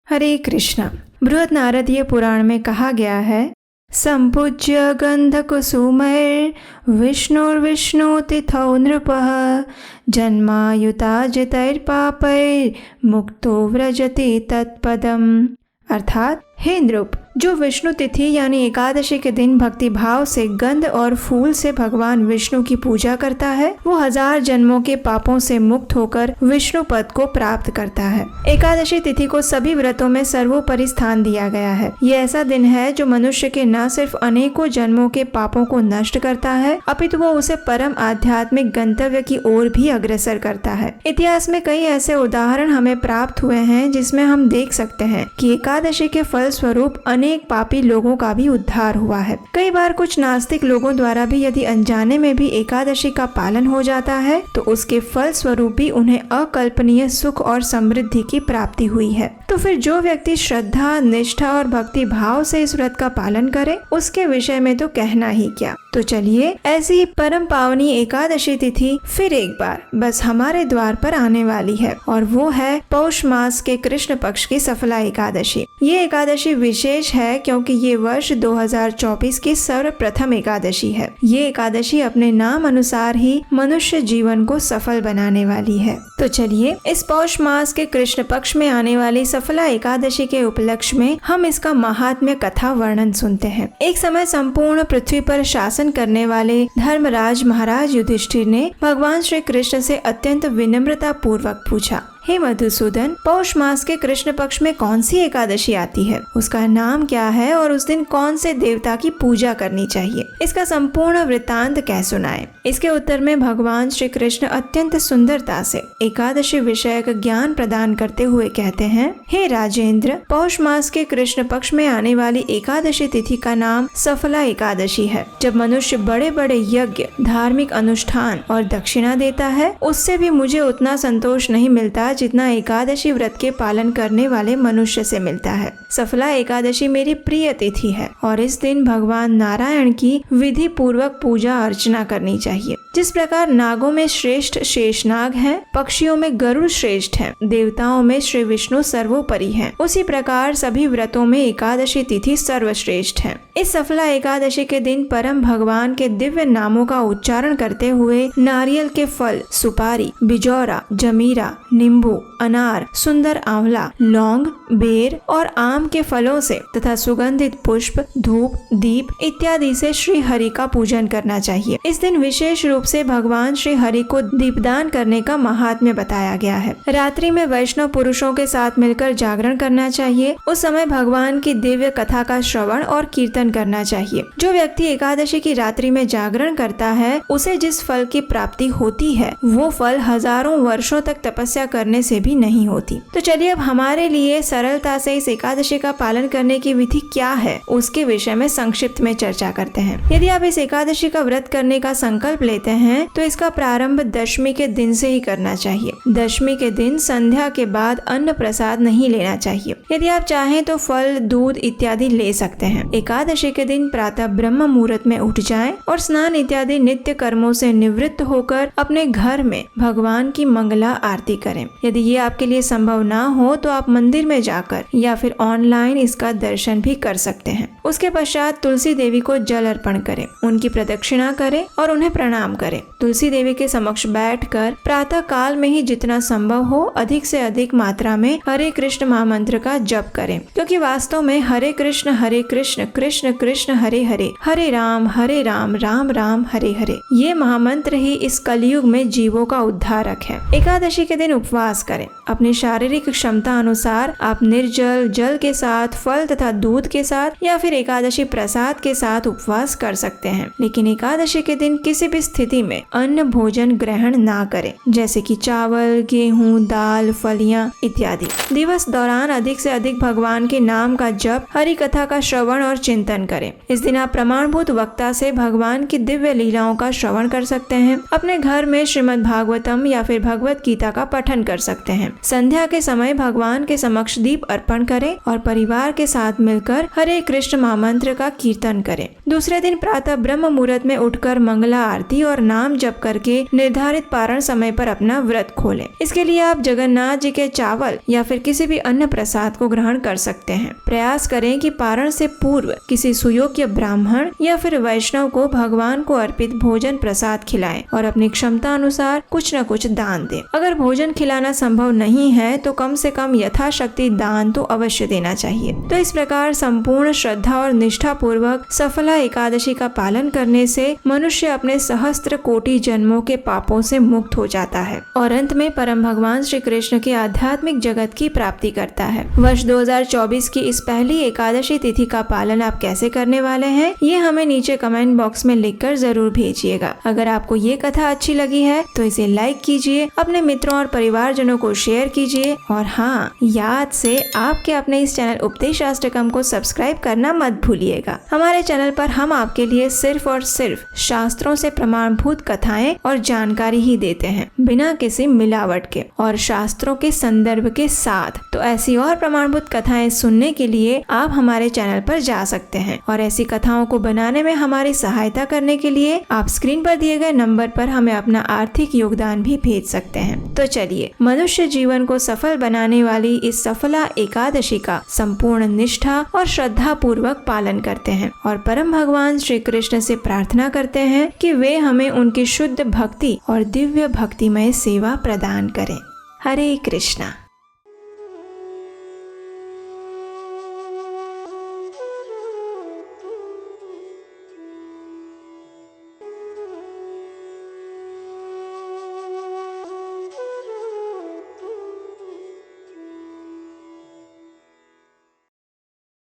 हरे कृष्ण। बृहद नारदीय पुराण में कहा गया है, संपूज्य गंध कुसुमैर् विष्णुर्विष्णु तिथौ नृपः जन्मायुता जितैर्पापैर् मुक्तो व्रजति तत्पदम्। अर्थात, हे नृप, जो विष्णु तिथि यानी एकादशी के दिन भक्ति भाव से गंध और फूल से भगवान विष्णु की पूजा करता है, वो 1000 जन्मों के पापों से मुक्त होकर विष्णु पद को प्राप्त करता है। एकादशी तिथि को सभी व्रतों में सर्वोपरि स्थान दिया गया है। ये ऐसा दिन है जो मनुष्य के न सिर्फ अनेकों जन्मों के पापों को नष्ट करता है, अपितु वो उसे परम आध्यात्मिक गंतव्य की ओर भी अग्रसर करता है। इतिहास में कई ऐसे उदाहरण हमें प्राप्त हुए हैं जिसमें हम देख सकते हैं कि एकादशी के फल स्वरूप अनेक पापी लोगों का भी उद्धार हुआ है। कई बार कुछ नास्तिक लोगों द्वारा भी यदि अनजाने में भी एकादशी का पालन हो जाता है तो उसके फल स्वरूप भी उन्हें अकल्पनीय सुख और समृद्धि की प्राप्ति हुई है। तो फिर जो व्यक्ति श्रद्धा, निष्ठा और भक्ति भाव से इस व्रत का पालन करे, उसके विषय में तो कहना ही क्या। तो चलिए, ऐसी ही परम पावनी एकादशी तिथि फिर एक बार बस हमारे द्वार पर आने वाली है, और वो है पौष मास के कृष्ण पक्ष की सफला एकादशी। ये एकादशी विशेष है क्योंकि ये वर्ष 2024 की सर्वप्रथम एकादशी है। ये एकादशी अपने नाम अनुसार ही मनुष्य जीवन को सफल बनाने वाली है। तो चलिए, इस पौष मास के कृष्ण पक्ष में आने वाली सफला एकादशी के उपलक्ष्य में हम इसका महात्म्य कथा वर्णन सुनते हैं। एक समय संपूर्ण पृथ्वी पर शासन करने वाले धर्मराज महाराज युधिष्ठिर ने भगवान श्री कृष्ण से अत्यंत विनम्रता पूर्वक पूछा, हे मधुसूदन, पौष मास के कृष्ण पक्ष में कौन सी एकादशी आती है, उसका नाम क्या है और उस दिन कौन से देवता की पूजा करनी चाहिए, इसका संपूर्ण वृत्तांत कह सुनाए। इसके उत्तर में भगवान श्री कृष्ण अत्यंत सुंदरता से एकादशी विषयक ज्ञान प्रदान करते हुए कहते हैं, हे राजेंद्र, पौष मास के कृष्ण पक्ष में आने वाली एकादशी तिथि का नाम सफला एकादशी है। जब मनुष्य बड़े बड़े यज्ञ, धार्मिक अनुष्ठान और दक्षिणा देता है, उससे भी मुझे उतना संतोष नहीं मिलता जितना एकादशी व्रत के पालन करने वाले मनुष्य से मिलता है। सफला एकादशी मेरी प्रिय तिथि है और इस दिन भगवान नारायण की विधि पूर्वक पूजा अर्चना करनी चाहिए। जिस प्रकार नागों में श्रेष्ठ शेषनाग हैं, पक्षियों में गरुड़ श्रेष्ठ हैं, देवताओं में श्री विष्णु सर्वोपरि हैं, उसी प्रकार सभी व्रतों में एकादशी तिथि सर्वश्रेष्ठ है। इस सफला एकादशी के दिन परम भगवान के दिव्य नामों का उच्चारण करते हुए नारियल के फल, सुपारी, बिजौरा, जमीरा, नींबू, अनार, सुंदर आंवला, लौंग, बेर और आम के फलों से तथा सुगंधित पुष्प, धूप, दीप इत्यादि से श्री हरि का पूजन करना चाहिए। इस दिन विशेष रूप से भगवान श्री हरि को दीपदान करने का महात्म्य बताया गया है। रात्रि में वैष्णव पुरुषों के साथ मिलकर जागरण करना चाहिए। उस समय भगवान की दिव्य कथा का श्रवण और कीर्तन करना चाहिए। जो व्यक्ति एकादशी की रात्रि में जागरण करता है, उसे जिस फल की प्राप्ति होती है, वो फल हजारों वर्षों तक तपस्या करने से भी नहीं होती। तो चलिए, अब हमारे लिए सरलता से इस एकादशी का पालन करने की विधि क्या है, उसके विषय में संक्षिप्त में चर्चा करते हैं। यदि आप इस एकादशी का व्रत करने का संकल्प लेते हैं तो इसका प्रारंभ दशमी के दिन से ही करना चाहिए। दशमी के दिन संध्या के बाद अन्न प्रसाद नहीं लेना चाहिए। यदि आप चाहें तो फल, दूध इत्यादि ले सकते हैं। एकादशी के दिन प्रातः ब्रह्म मुहूर्त में उठ जाएं और स्नान इत्यादि नित्य कर्मों से निवृत्त होकर अपने घर में भगवान की मंगला आरती करें। यदि ये आपके लिए संभव ना हो तो आप मंदिर में जाकर या फिर ऑनलाइन इसका दर्शन भी कर सकते हैं। उसके पश्चात तुलसी देवी को जल अर्पण करें, उनकी प्रदक्षिणा करें और उन्हें प्रणाम करें। तुलसी देवी के समक्ष बैठकर प्रातः काल में ही जितना संभव हो अधिक से अधिक मात्रा में हरे कृष्ण महामंत्र का जप करें, क्योंकि वास्तव में हरे कृष्ण कृष्ण कृष्ण हरे हरे, हरे राम राम राम हरे हरे, ये महामंत्र ही इस कलयुग में जीवों का उद्धारक है। एकादशी के दिन उपवास करें। अपनी शारीरिक क्षमता अनुसार आप निर्जल जल के साथ, फल तथा दूध के साथ या फिर एकादशी प्रसाद के साथ उपवास कर सकते हैं, लेकिन एकादशी के दिन किसी भी स्थिति में अन्न भोजन ग्रहण ना करें, जैसे कि चावल, गेहूं, दाल, फलियां इत्यादि। दिवस दौरान अधिक से अधिक भगवान के नाम का जप, हरि कथा का श्रवण और चिंतन करें। इस दिन आप प्रमाणभूत वक्ता से भगवान की दिव्य लीलाओं का श्रवण कर सकते हैं। अपने घर में श्रीमद् भागवतम या फिर भगवत गीता का पठन कर सकते हैं। हैं। संध्या के समय भगवान के समक्ष दीप अर्पण करें और परिवार के साथ मिलकर हरे कृष्ण महामंत्र का कीर्तन करें। दूसरे दिन प्रातः ब्रह्म मुहूर्त में उठकर मंगला आरती और नाम जप करके निर्धारित पारण समय पर अपना व्रत खोलें। इसके लिए आप जगन्नाथ जी के चावल या फिर किसी भी अन्य प्रसाद को ग्रहण कर सकते हैं। प्रयास करें कि पारण से पूर्व किसी सुयोग्य ब्राह्मण या फिर वैष्णव को भगवान को अर्पित भोजन प्रसाद खिलाएं और अपनी क्षमता अनुसार कुछ न कुछ दान दें। अगर भोजन खिलाना संभव नहीं है तो कम से कम यथाशक्ति दान तो अवश्य देना चाहिए। तो इस प्रकार संपूर्ण श्रद्धा और निष्ठा पूर्वक सफला एकादशी का पालन करने से मनुष्य अपने सहस्त्र कोटि जन्मों के पापों से मुक्त हो जाता है और अंत में परम भगवान श्री कृष्ण के आध्यात्मिक जगत की प्राप्ति करता है। वर्ष 2024 की इस पहली एकादशी तिथि का पालन आप कैसे करने वाले हैं, ये हमें नीचे कमेंट बॉक्स में लिखकर जरूर भेजिएगा। अगर आपको ये कथा अच्छी लगी है तो इसे लाइक कीजिए, अपने मित्रों और परिवारजनों को शेयर कीजिए और हाँ, याद से आपके अपने इस चैनल उपदेशाष्टकम को सब्सक्राइब करना मत भूलिएगा। हमारे चैनल पर हम आपके लिए सिर्फ और सिर्फ शास्त्रों से प्रमाणभूत कथाएं और जानकारी ही देते हैं, बिना किसी मिलावट के और शास्त्रों के संदर्भ के साथ। तो ऐसी और प्रमाणभूत कथाएं सुनने के लिए आप हमारे चैनल पर जा सकते हैं और ऐसी कथाओं को बनाने में हमारी सहायता करने के लिए आप स्क्रीन पर दिए गए नंबर पर हमें अपना आर्थिक योगदान भी भेज सकते हैं। तो चलिए, मनुष्य जीवन को सफल बनाने वाली इस सफला एकादशी का संपूर्ण निष्ठा और श्रद्धा पूर्वक पालन करते हैं और परम भगवान श्री कृष्ण से प्रार्थना करते हैं कि वे हमें उनकी शुद्ध भक्ति और दिव्य भक्तिमय सेवा प्रदान करें। हरे कृष्णा।